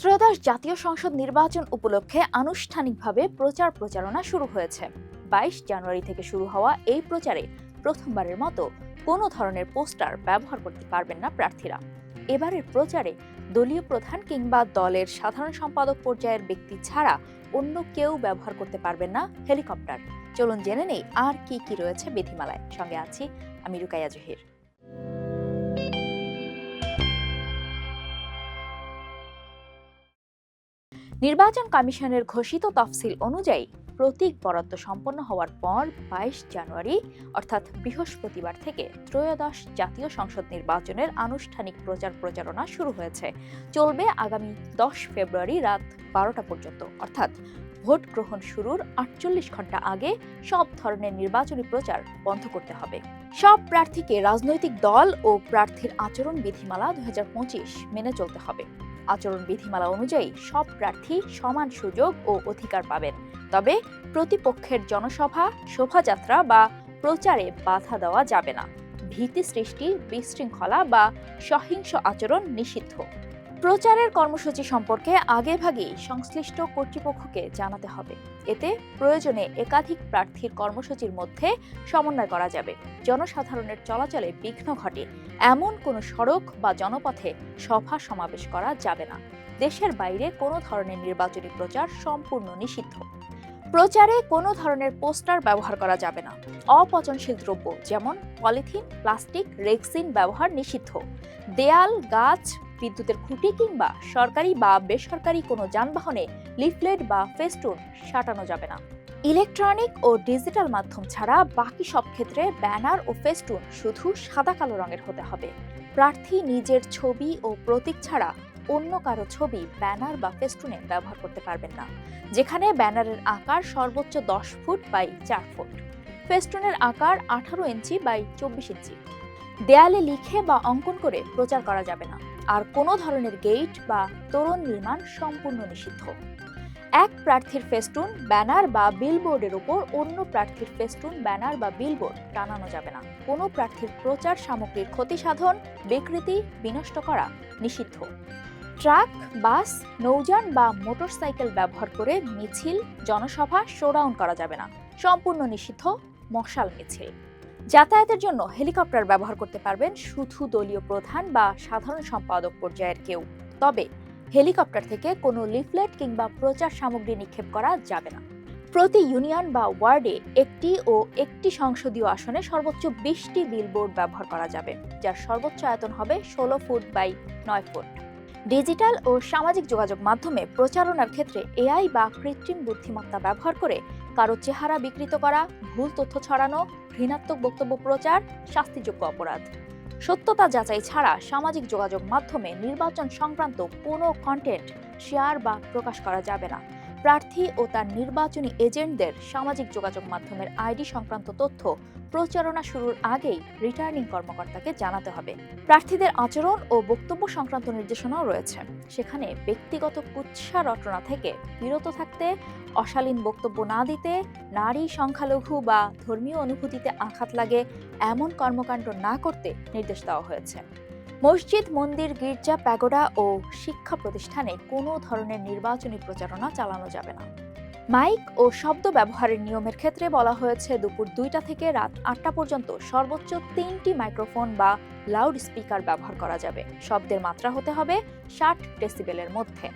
ত্রয়োদশ জাতীয় সংসদ নির্বাচন উপলক্ষে আনুষ্ঠানিকভাবে প্রচার প্রচারণা শুরু হয়েছে। ২২ জানুয়ারি থেকে শুরু হওয়া এই প্রচারে প্রথমবারের মতো কোনো ধরনের পোস্টার ব্যবহার করতে পারবেন না প্রার্থীরা। এবারের প্রচারে দলীয় প্রধান কিংবা দলের সাধারণ সম্পাদক পর্যায়ের ব্যক্তি ছাড়া অন্য কেউ ব্যবহার করতে পারবেন না হেলিকপ্টার। চলুন জেনে নেই আর কি কি রয়েছে বিধিমালায়। সঙ্গে আছি আমি রুকাইয়া জহির। নির্বাচন কমিশনের ঘোষিত তফসিল অনুযায়ী প্রতীক বরাদ্দ সম্পন্ন হওয়ার পর ২২ জানুয়ারি অর্থাৎ বৃহস্পতিবার থেকে ত্রয়োদশ জাতীয় সংসদ নির্বাচনের আনুষ্ঠানিক প্রচার প্রচারণা শুরু হয়েছে। চলবে আগামী ১০ ফেব্রুয়ারি রাত ১২টা পর্যন্ত, অর্থাৎ ভোট গ্রহণ শুরুর ৪৮ ঘন্টা আগে সব ধরনের নির্বাচনী প্রচার বন্ধ করতে হবে। সব প্রার্থীকে রাজনৈতিক দল ও প্রার্থীর আচরণ বিধিমালা ২০২৫ মেনে চলতে হবে। আচরণ বিধিমালা অনুযায়ী সব প্রার্থী সমান সুযোগ ও অধিকার পাবেন, তবে প্রতিপক্ষের জনসভা, শোভাযাত্রা বা প্রচারে বাধা দেওয়া যাবে না। ভীতি সৃষ্টি, বিশৃঙ্খলা বা সহিংস আচরণ নিষিদ্ধ। প্রচারের কর্মসূচি সম্পর্কে আগেভাগেই সংশ্লিষ্ট কর্তৃপক্ষকে জানাতে হবে। এতে প্রয়োজনে একাধিক প্রার্থীর কর্মসূচির মধ্যে সমন্বয় করা যাবে। জনসাধারণের চলাচলে বিঘ্ন ঘটে এমন কোনো সড়ক বা জনপথে সভা সমাবেশ করা যাবে না। দেশের বাইরে কোনো ধরনের নির্বাচনী প্রচার সম্পূর্ণ নিষিদ্ধ। প্রচারে কোনো ধরনের পোস্টার ব্যবহার করা যাবে না। অপচনশীল দ্রব্য যেমন পলিথিন, প্লাস্টিক, রেক্সিন ব্যবহার নিষিদ্ধ। দেয়াল, গাছ, বিদ্যুতের খুঁটি কিংবা সরকারি বা বেসরকারি কোনো যানবাহনে লিফলেট বা ফেস্টুন সাঁটানো যাবে না। ইলেকট্রনিক ও ডিজিটাল মাধ্যম ছাড়া বাকি সব ক্ষেত্রে ব্যানার ও ফেস্টুন শুধু সাদা কালো রঙের হতে হবে। প্রার্থী নিজের ছবি ও প্রতীক ছাড়া অন্য কারো ছবি ব্যানার বা ফেস্টুনে ব্যবহার করতে পারবেন না, যেখানে ব্যানারের আকার সর্বোচ্চ ১০ ফুট বাই ৪ ফুট, ফেস্টুনের আকার ১৮ ইঞ্চি বাই ২৪ ইঞ্চি। দেয়ালে লিখে বা অঙ্কন করে প্রচার করা যাবে না। আর কোনো ধরনের গেট বা তোরণ নির্মাণ সম্পূর্ণ নিষিদ্ধ। এক প্রার্থীর ফেস্টুন, ব্যানার বা বিলবোর্ডের উপর অন্য প্রার্থীর ফেস্টুন, ব্যানার বা বিলবোর্ড টানানো যাবে না। কোনো প্রার্থীর প্রচার সামগ্রীর ক্ষতি সাধন, বিকৃতি, বিনষ্ট করা নিষিদ্ধ। ট্রাক, বাস, নৌযান বা মোটরসাইকেল ব্যবহার করে মিছিল, জনসভা, শোডাউন করা যাবে না। সম্পূর্ণ নিষিদ্ধ মশাল মিছিল। যাতায়াতের জন্য হেলিকপ্টার ব্যবহার করতে পারবেন শুধু দলীয় প্রধান বা সাধারণ সম্পাদক পর্যায়ের কেউ। তবে হেলিকপ্টার থেকে কোনো লিফলেট কিংবা প্রচার সামগ্রী নিক্ষেপ করা যাবে না। প্রতি ইউনিয়ন বা ওয়ার্ডে একটি সংসদীয় আসনে সর্বোচ্চ ২০টি বিলবোর্ড ব্যবহার করা যাবে, যার সর্বোচ্চ আয়তন হবে ১৬ ফুট বাই ৯ ফুট। ডিজিটাল ও সামাজিক যোগাযোগ মাধ্যমে প্রচারণার ক্ষেত্রে এআই বা কৃত্রিম বুদ্ধিমত্তা ব্যবহার করে কারো চেহারা বিকৃত করা, ভুল তথ্য ছড়ানো, ঘৃণাত্মক বক্তব্য প্রচার শাস্তিযোগ্য অপরাধ। সত্যতা যাচাই ছাড়া সামাজিক যোগাযোগ মাধ্যমে নির্বাচন সংক্রান্ত কোনো কন্টেন্ট শেয়ার বা প্রকাশ করা যাবে না। প্রার্থী ও তার নির্বাচনী এজেন্টদের সামাজিক যোগাযোগ মাধ্যমের আইডি সংক্রান্ত তথ্য প্রচারণা শুরুর আগেই রিটার্নিং কর্মকর্তাকে জানাতে হবে। প্রার্থীদের আচরণ ও বক্তব্য সংক্রান্ত নির্দেশনাও রয়েছে। সেখানে ব্যক্তিগত কুৎসা রটনা থেকে বিরত থাকতে, অশালীন বক্তব্য না দিতে, নারী, সংখ্যালঘু বা ধর্মীয় অনুভূতিতে আঘাত লাগে এমন কর্মকাণ্ড না করতে নির্দেশ দেওয়া হয়েছে। মসজিদ, মন্দির, গির্জা, প্যাগোডা ও শিক্ষা প্রতিষ্ঠানে কোনো ধরনের নির্বাচনী প্রচারণা চালানো যাবে না। মাইক ও শব্দ ব্যবহারের নিয়মের ক্ষেত্রে বলা হয়েছে দুপুর ২টা থেকে রাত ৮টা পর্যন্ত সর্বোচ্চ ৩টি মাইক্রোফোন বা লাউড স্পিকার ব্যবহার করা যাবে। শব্দের মাত্রা হতে হবে ৬০ ডেসিবেলের মধ্যে।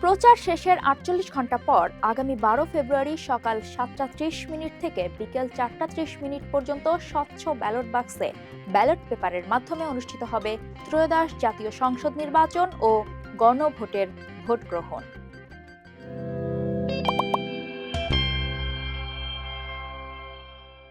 প্রচার শেষের ৪৮ ঘন্টা পর আগামী ১২ ফেব্রুয়ারি সকাল ৭টা ৩০ মিনিট থেকে বিকেল ৪টা ৩০ মিনিট পর্যন্ত স্বচ্ছ ব্যালট বাক্সে ব্যালট পেপারের মাধ্যমে অনুষ্ঠিত হবে ত্রয়োদশ জাতীয় সংসদ নির্বাচন ও গণভোটের ভোট গ্রহণ।